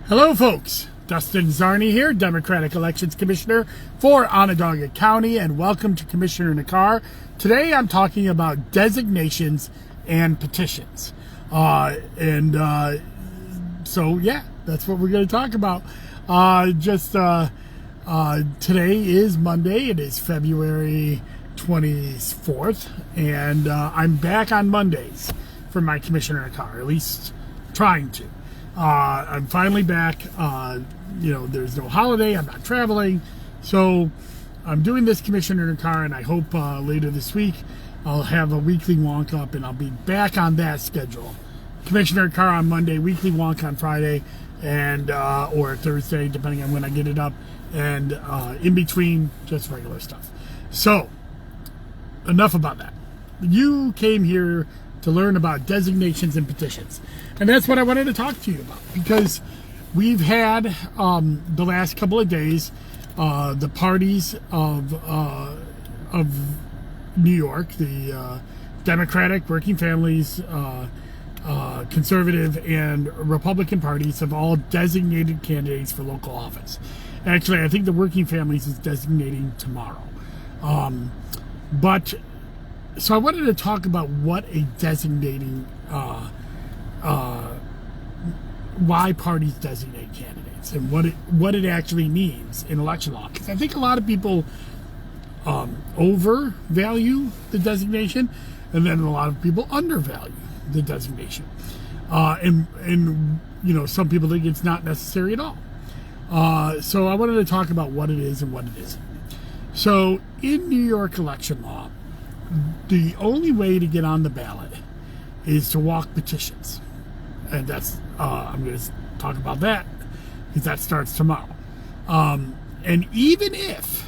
Hello, folks. Dustin Zarni here, Democratic Elections Commissioner for Onondaga County, and welcome to Commissioner in a Car. Today I'm talking about designations and petitions. So, that's what we're going to talk about. Today is Monday. It is February 24th, and I'm back on Mondays for my Commissioner in a Car, at least trying to. I'm finally back. There's no holiday. I'm not traveling. So I'm doing this Commissioner in a Car, and I hope later this week I'll have a weekly wonk up, and I'll be back on that schedule. Commissioner in a Car on Monday, weekly wonk on Friday, and or Thursday, depending on when I get it up, and in between, just regular stuff. So enough about that. You came here to learn about designations and petitions. And that's what I wanted to talk to you about, because we've had the last couple of days the parties of New York, the Democratic, Working Families, Conservative, and Republican parties have all designated candidates for local office. Actually, I think the Working Families is designating tomorrow. So I wanted to talk about what a designating, why parties designate candidates, and what it actually means in election law. Because I think a lot of people overvalue the designation, and then a lot of people undervalue the designation. And some people think it's not necessary at all. So I wanted to talk about what it is and what it isn't. So in New York election law, the only way to get on the ballot is to walk petitions. And that's, I'm going to talk about that, because that starts tomorrow. And even if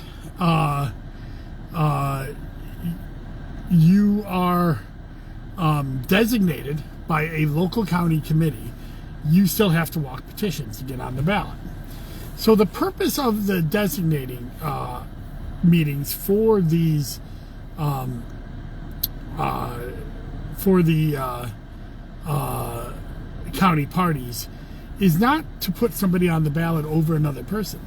you are designated by a local county committee, you still have to walk petitions to get on the ballot. So the purpose of the designating meetings for these county parties is not to put somebody on the ballot over another person.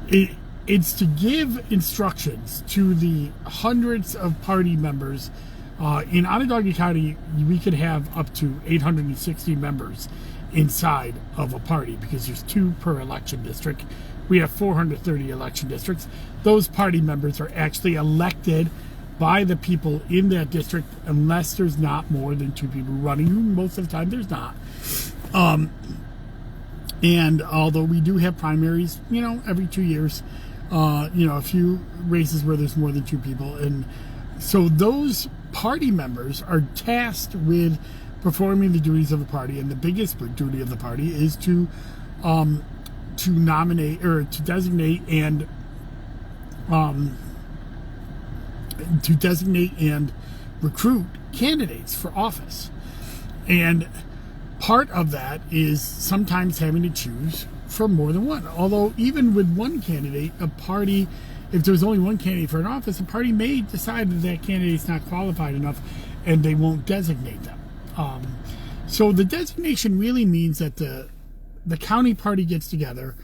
It's to give instructions to the hundreds of party members. In Onondaga County, we could have up to 860 members inside of a party, because there's 2 per election district. We have 430 election districts. Those party members are actually elected by the people in that district, unless there's not more than 2 people running. Most of the time there's not. And although we do have primaries, every 2 years, a few races where there's more than 2 people. And so those party members are tasked with performing the duties of the party. And the biggest duty of the party is to nominate, or to designate and recruit candidates for office. And part of that is sometimes having to choose from more than one. Although even with one candidate, a party, if there's only one candidate for an office, a party may decide that candidate's not qualified enough and they won't designate them. So the designation really means that the county party gets together,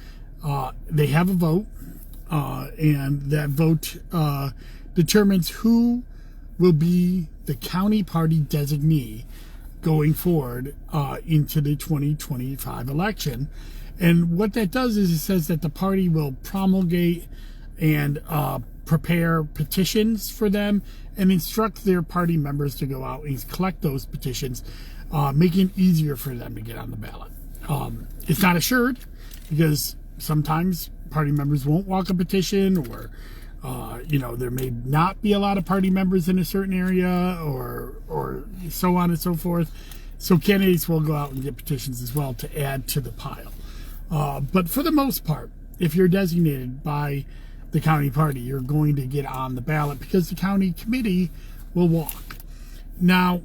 they have a vote, and that vote determines who will be the county party designee going forward into the 2025 election. And what that does is it says that the party will promulgate and prepare petitions for them and instruct their party members to go out and collect those petitions, making it easier for them to get on the ballot. It's not assured, because sometimes party members won't walk a petition, or there may not be a lot of party members in a certain area, or so on and so forth. So candidates will go out and get petitions as well to add to the pile. But for the most part, if you're designated by the county party, you're going to get on the ballot, because the county committee will walk. Now,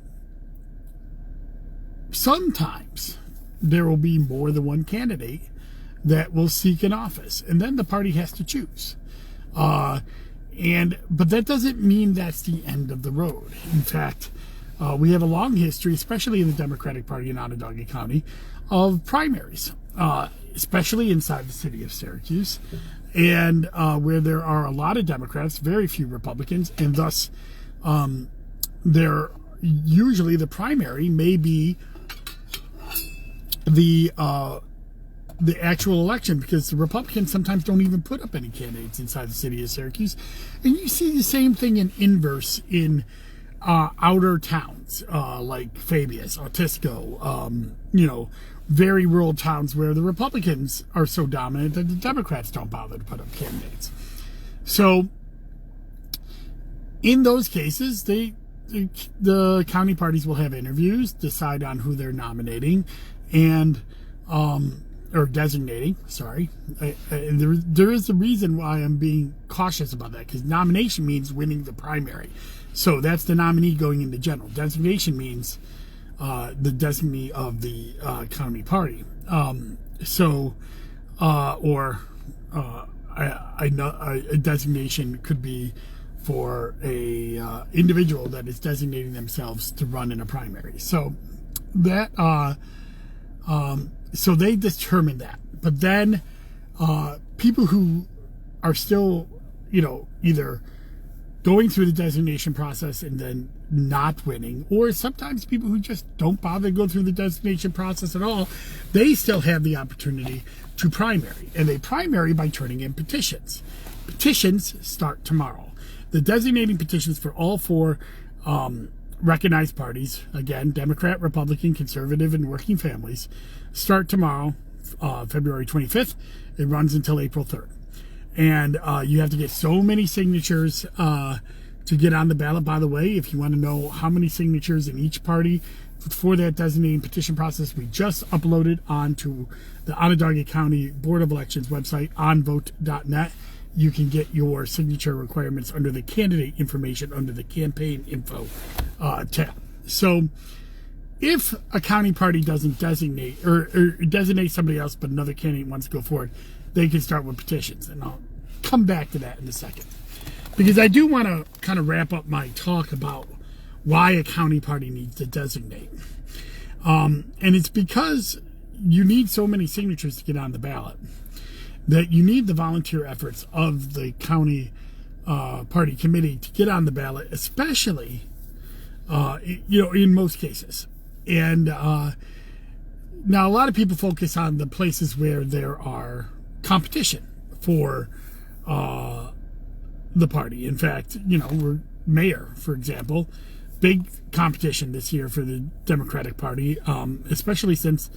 sometimes there will be more than one candidate that will seek an office, and then the party has to choose. But that doesn't mean that's the end of the road. In fact, we have a long history, especially in the Democratic Party in Onondaga County, of primaries, especially inside the city of Syracuse, and where there are a lot of Democrats, very few Republicans, and thus usually the primary may be the actual election, because the Republicans sometimes don't even put up any candidates inside the city of Syracuse. And you see the same thing in inverse in outer towns like Fabius, Autisco, very rural towns where the Republicans are so dominant that the Democrats don't bother to put up candidates. So in those cases, the county parties will have interviews, decide on who they're nominating, and or designating, sorry. There is a reason why I'm being cautious about that, because nomination means winning the primary. So that's the nominee going into general. Designation means the designee of the county party. A designation could be for a individual that is designating themselves to run in a primary. So that so they determine that. But then people who are still, either going through the designation process and then not winning, or sometimes people who just don't bother to go through the designation process at all, they still have the opportunity to primary. And they primary by turning in petitions. Petitions start tomorrow. The designating petitions for all four recognized parties, again, Democrat, Republican, Conservative, and Working Families, start tomorrow, February 25th. It runs until April 3rd. And you have to get so many signatures to get on the ballot. By the way, if you want to know how many signatures in each party for that designating petition process, we just uploaded onto the Onondaga County Board of Elections website, onvote.net. You can get your signature requirements under the candidate information under the campaign info tab. So if a county party doesn't designate or designate somebody else, but another candidate wants to go forward, they can start with petitions. And I'll come back to that in a second, because I do want to kind of wrap up my talk about why a county party needs to designate. And it's because you need so many signatures to get on the ballot that you need the volunteer efforts of the county party committee to get on the ballot, especially, in most cases. And now a lot of people focus on the places where there are competition for the party. In fact, we're mayor, for example, big competition this year for the Democratic Party, especially since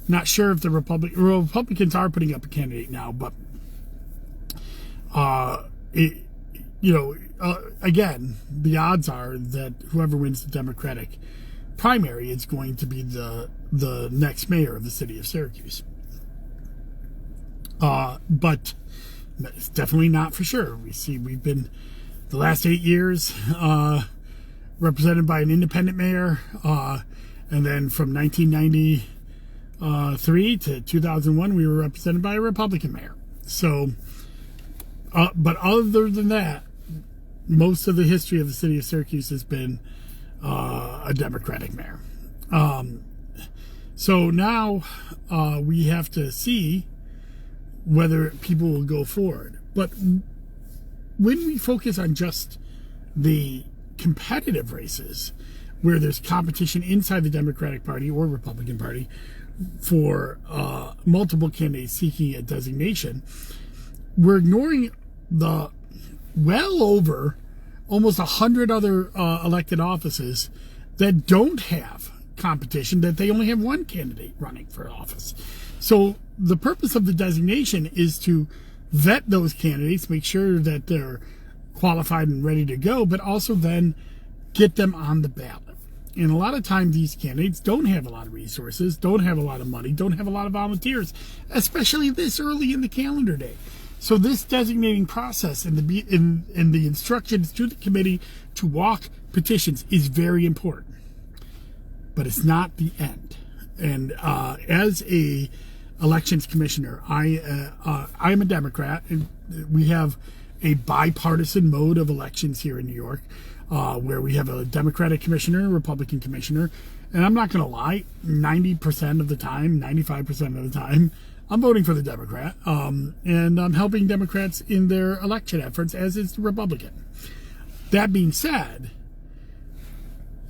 I'm not sure if the Republicans are putting up a candidate now, but again, the odds are that whoever wins the Democratic primary is going to be the next mayor of the city of Syracuse. But it's definitely not for sure. We've been the last 8 years represented by an independent mayor, and then from 1993 to 2001 we were represented by a Republican mayor. So but other than that, most of the history of the city of Syracuse has been a Democratic mayor. So now we have to see whether people will go forward. But when we focus on just the competitive races, where there's competition inside the Democratic Party or Republican Party for multiple candidates seeking a designation, we're ignoring the well over almost 100 other elected offices that don't have competition, that they only have one candidate running for office. So the purpose of the designation is to vet those candidates, make sure that they're qualified and ready to go, but also then get them on the ballot. And a lot of times these candidates don't have a lot of resources, don't have a lot of money, don't have a lot of volunteers, especially this early in the calendar day. So this designating process and the instructions to the committee to walk petitions is very important. But it's not the end. And as a elections commissioner, I'm a Democrat, and we have a bipartisan mode of elections here in New York. where we have a Democratic commissioner, a Republican commissioner. And I'm not going to lie, 90% of the time, 95% of the time, I'm voting for the Democrat. And I'm helping Democrats in their election efforts, as is the Republican. That being said,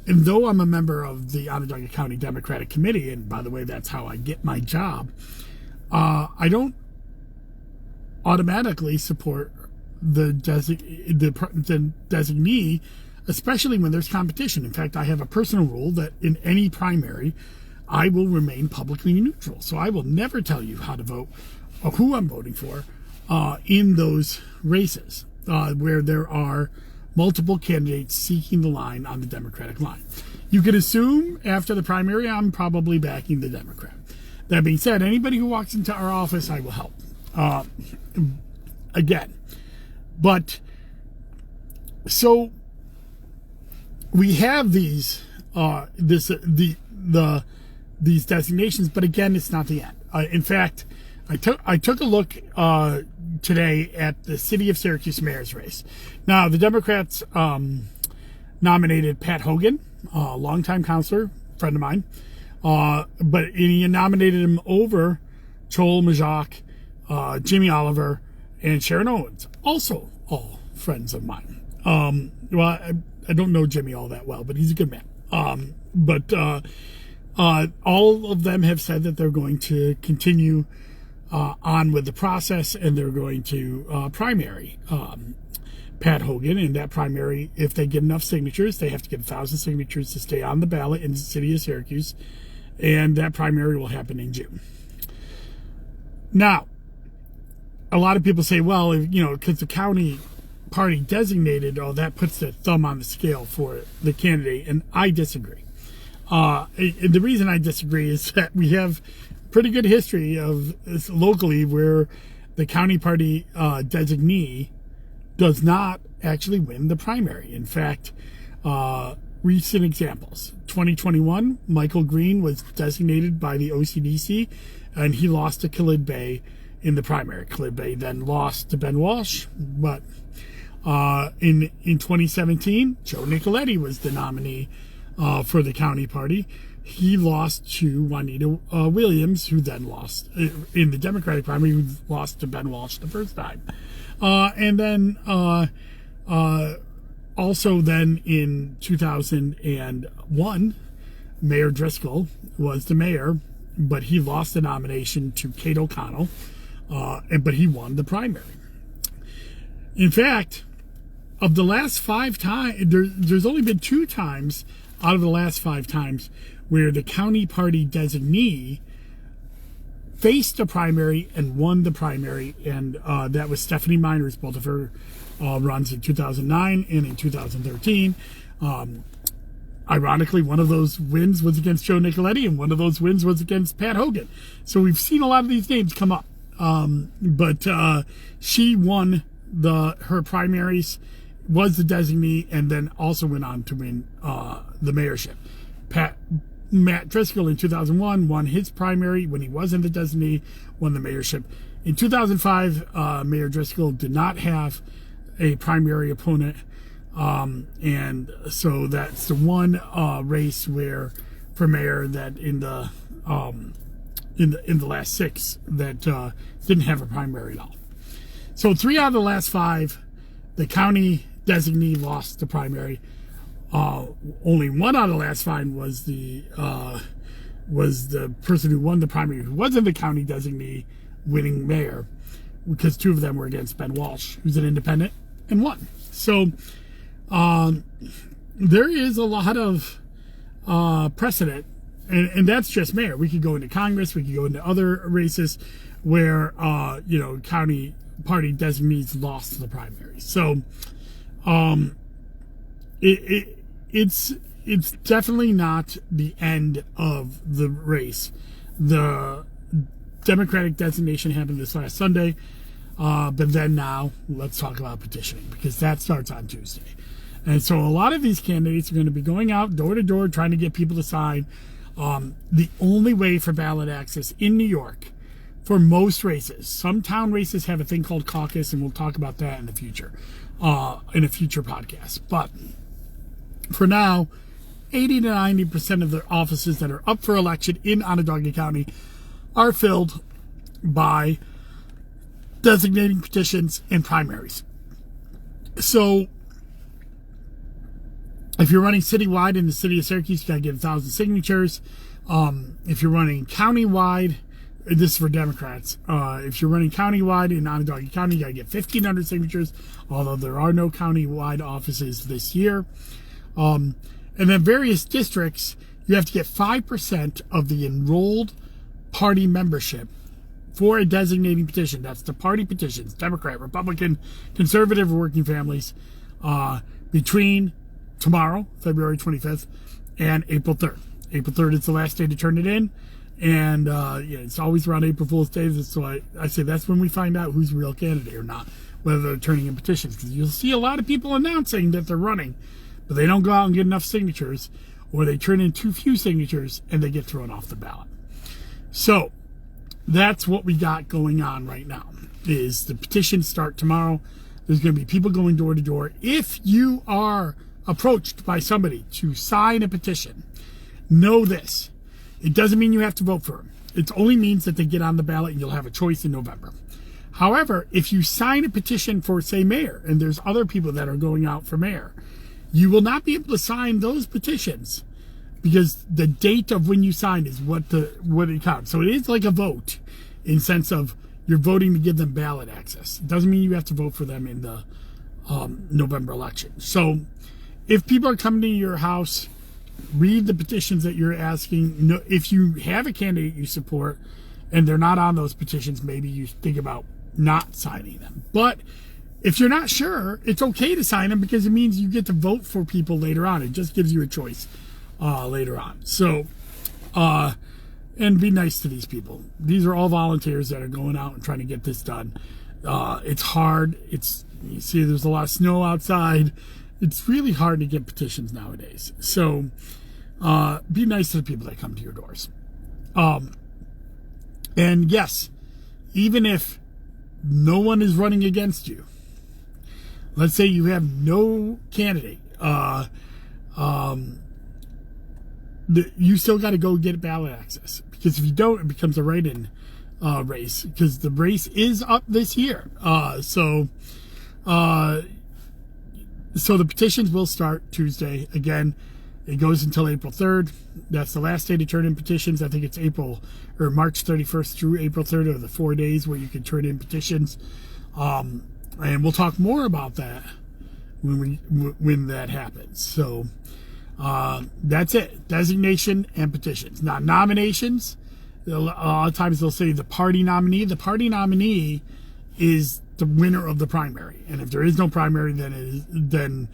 and though I'm a member of the Onondaga County Democratic Committee, and by the way, that's how I get my job, I don't automatically support the designee, especially when there's competition. In fact, I have a personal rule that in any primary, I will remain publicly neutral. So I will never tell you how to vote or who I'm voting for in those races where there are multiple candidates seeking the line on the Democratic line. You could assume after the primary, I'm probably backing the Democrat. That being said, anybody who walks into our office, I will help. Again, but so we have these these designations, but again, it's not the end. In fact, I took a look today at the City of Syracuse mayor's race. Now, the Democrats nominated Pat Hogan, a longtime counselor, friend of mine, but he nominated him over Joel Majak, Jimmy Oliver, and Sharon Owens, also all friends of mine. Well, I don't know Jimmy all that well, but he's a good man. But all of them have said that they're going to continue on with the process, and they're going to primary Pat Hogan. In that primary, if they get enough signatures, they have to get 1,000 signatures to stay on the ballot in the city of Syracuse, and that primary will happen in June. Now, a lot of people say, well, because the county party designated, that puts the thumb on the scale for the candidate, and I disagree. And the reason I disagree is that we have pretty good history of this locally where the county party designee does not actually win the primary. In fact, recent examples. 2021, Michael Green was designated by the OCDC, and he lost to Khalid Bey in the primary. Khalid Bey then lost to Ben Walsh, but in 2017, Joe Nicoletti was the nominee for the county party. He lost to Juanita Williams, who then lost in the Democratic primary, who lost to Ben Walsh the first time. And then also then in 2001, Mayor Driscoll was the mayor, but he lost the nomination to Kate O'Connell, but he won the primary. In fact, of the last 5 times, there's only been 2 times out of the last 5 times where the county party designee faced a primary and won the primary, and that was Stephanie Miners, both of her runs in 2009 and in 2013. Ironically, one of those wins was against Joe Nicoletti, and one of those wins was against Pat Hogan. So we've seen a lot of these names come up. But she won her primaries, was the designee, and then also went on to win the mayorship. Matt Driscoll in 2001 won his primary when he wasn't the designee, won the mayorship. In 2005, Mayor Driscoll did not have a primary opponent, and so that's the one race where for mayor that in the last 6 that didn't have a primary at all. So 3 out of the last 5, the county designee lost the primary. Only 1 out of the last 5 was the person who won the primary, who wasn't the county designee, winning mayor, because 2 of them were against Ben Walsh, who's an independent, and won. So there is a lot of precedent, and that's just mayor. We could go into Congress, we could go into other races where county party designees lost the primary. So it's definitely not the end of the race. The Democratic designation happened this last Sunday, but then now let's talk about petitioning, because that starts on Tuesday. And so a lot of these candidates are going to be going out door to door trying to get people to sign. The only way for ballot access in New York for most races, some town races have a thing called caucus, and we'll talk about that in the future, in a future podcast. But for now, 80 to 90% of the offices that are up for election in Onondaga County are filled by designating petitions and primaries. So if you're running citywide in the city of Syracuse, you got to get 1,000 signatures. If you're running countywide, this is for Democrats. If you're running countywide in Onondaga County, you got to get 1,500 signatures, although there are no countywide offices this year. And then various districts, you have to get 5% of the enrolled party membership for a designating petition. That's the party petitions, Democrat, Republican, Conservative, or Working Families, between tomorrow, February 25th, and April 3rd. April 3rd is the last day to turn it in. And it's always around April Fool's Day. So I say that's when we find out who's a real candidate or not, whether they're turning in petitions. Because you'll see a lot of people announcing that they're running, but they don't go out and get enough signatures, or they turn in too few signatures and they get thrown off the ballot. So that's what we got going on right now. Is the petitions start tomorrow. There's going to be people going door to door. If you are approached by somebody to sign a petition, know this. It doesn't mean you have to vote for them. It only means that they get on the ballot and you'll have a choice in November. However, if you sign a petition for, say, mayor, and there's other people that are going out for mayor, you will not be able to sign those petitions because the date of when you sign is what it counts. So it is like a vote in sense of you're voting to give them ballot access. It doesn't mean you have to vote for them in the November election. So if people are coming to your house, read the petitions that you're asking. If you have a candidate you support and they're not on those petitions, maybe you think about not signing them. But if you're not sure, it's okay to sign them because it means you get to vote for people later on. It just gives you a choice later on. So, and be nice to these people. These are all volunteers that are going out and trying to get this done. It's hard. You see there's a lot of snow outside. It's really hard to get petitions nowadays. So be nice to the people that come to your doors. And yes, even if no one is running against you, let's say you have no candidate, you still got to go get ballot access. Because if you don't, it becomes a write-in race. Because the race is up this year. So the petitions will start Tuesday. Again, it goes until April 3rd. That's the last day to turn in petitions. I think it's March 31st through April 3rd are the 4 days where you can turn in petitions. And we'll talk more about that when that happens. So that's it. Designation and petitions. Now, nominations, a lot of times they'll say the party nominee. The party nominee is the winner of the primary. And if there is no primary, then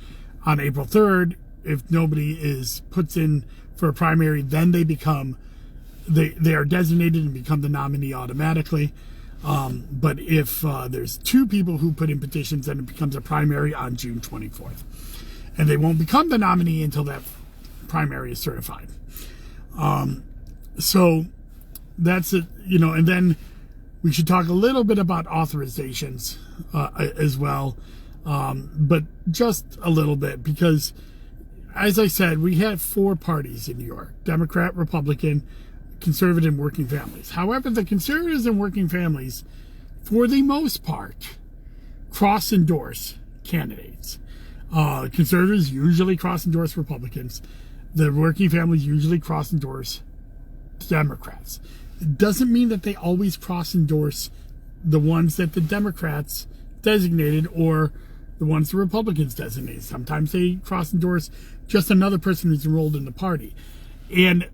on April 3rd, if nobody puts in for a primary, then they are designated and become the nominee automatically. But if there's two people who put in petitions, then it becomes a primary on June 24th. And they won't become the nominee until that primary is certified. So that's it, and then we should talk a little bit about authorizations as well, but just a little bit because, as I said, we have four parties in New York: Democrat, Republican, Conservative, and Working Families. However, the Conservatives and Working Families, for the most part, cross-endorse candidates. Conservatives usually cross-endorse Republicans. The Working Families usually cross-endorse Democrats. It doesn't mean that they always cross-endorse the ones that the Democrats designated or the ones the Republicans designated. Sometimes they cross-endorse just another person who's enrolled in the party. And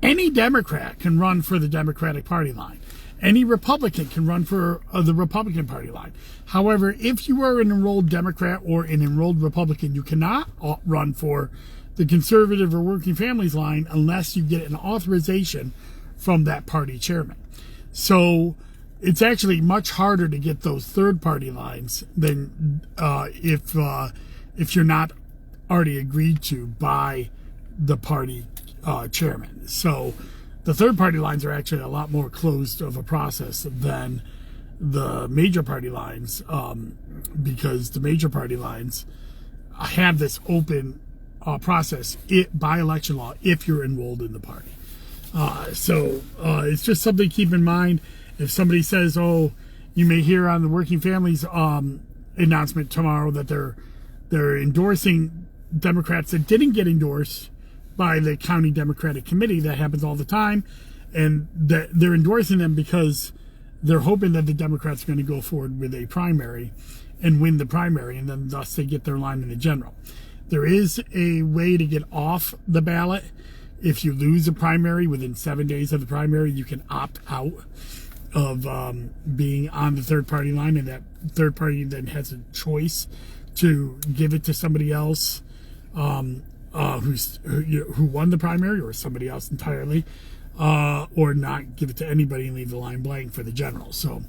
any Democrat can run for the Democratic Party line. Any Republican can run for the Republican Party line. However, if you are an enrolled Democrat or an enrolled Republican, you cannot run for the Conservative or Working Families line unless you get an authorization from that party chairman. So it's actually much harder to get those third-party lines than if you're not already agreed to by the party chairman. So the third-party lines are actually a lot more closed of a process than the major party lines, because the major party lines have this open process by election law if you're enrolled in the party. So it's just something to keep in mind. If somebody says, oh, you may hear on the Working Families announcement tomorrow that they're endorsing Democrats that didn't get endorsed by the county Democratic Committee. That happens all the time. And that they're endorsing them because they're hoping that the Democrats are going to go forward with a primary and win the primary, and then thus they get their line in the general. There is a way to get off the ballot. If you lose a primary within 7 days of the primary, you can opt out of being on the third party line, and that third party then has a choice to give it to somebody else who won the primary, or somebody else entirely, or not give it to anybody and leave the line blank for the general. So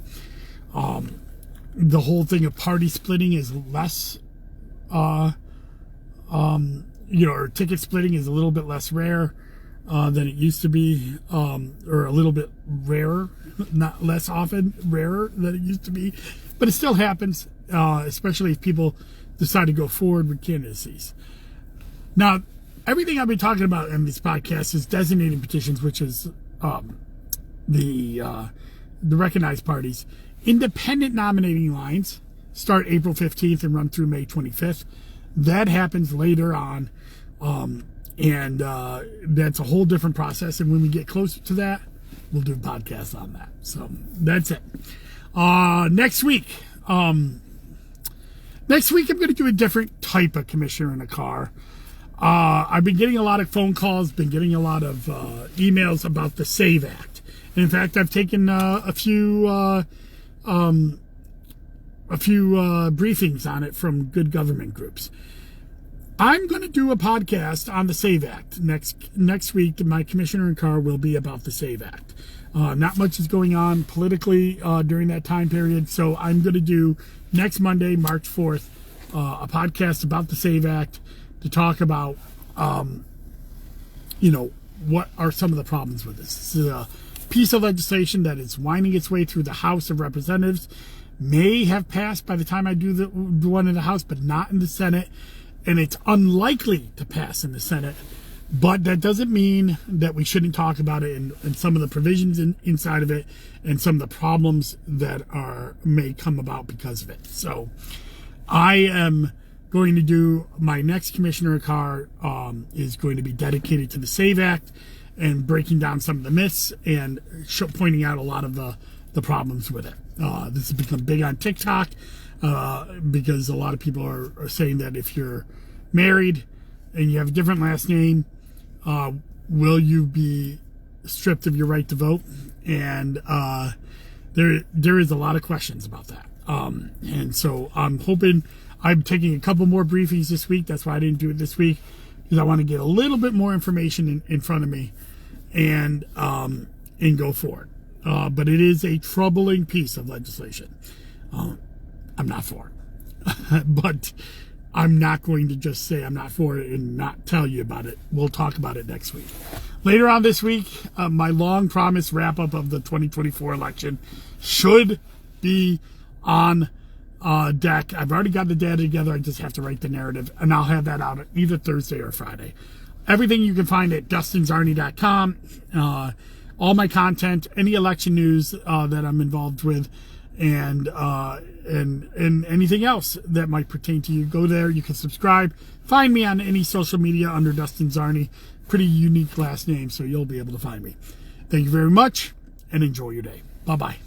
the whole thing of party splitting is less, or ticket splitting is a little bit less rare than it used to be, or a little bit rarer, not less often, rarer than it used to be. But it still happens, especially if people decide to go forward with candidacies. Now, everything I've been talking about in this podcast is designating petitions, which is the recognized parties. Independent nominating lines start April 15th and run through May 25th. That happens later on, and that's a whole different process. And when we get closer to that, we'll do a podcast on that. So that's it. Next week, I'm going to do a different type of commissioner in a car. I've been getting a lot of phone calls, been getting a lot of emails about the SAVE Act. And in fact, I've taken a few briefings on it from good government groups. I'm going to do a podcast on the SAVE Act next week. My commissioner in car will be about the SAVE Act. Not much is going on politically during that time period, so I'm going to do next Monday, March 4th, a podcast about the SAVE Act to talk about, what are some of the problems with this. This is a piece of legislation that is winding its way through the House of Representatives. May have passed by the time I do the one in the House, but not in the Senate. And it's unlikely to pass in the Senate. But that doesn't mean that we shouldn't talk about it and some of the provisions inside of it and some of the problems that may come about because of it. So I am going to do my next commissioner in car is going to be dedicated to the SAVE Act and breaking down some of the myths and pointing out a lot of the problems with it. This has become big on TikTok because a lot of people are saying that if you're married and you have a different last name, will you be stripped of your right to vote? And there is a lot of questions about that. And so I'm taking a couple more briefings this week. That's why I didn't do it this week, because I want to get a little bit more information in front of me and go forward. But it is a troubling piece of legislation. I'm not for it. But I'm not going to just say I'm not for it and not tell you about it. We'll talk about it next week. Later on this week, my long promised wrap-up of the 2024 election should be on deck. I've already got the data together. I just have to write the narrative, and I'll have that out either Thursday or Friday. Everything you can find at DustinZarni.com. All my content, any election news that I'm involved with, and anything else that might pertain to you. Go there. You can subscribe. Find me on any social media under Dustin Zarni. Pretty unique last name, so you'll be able to find me. Thank you very much, and enjoy your day. Bye-bye.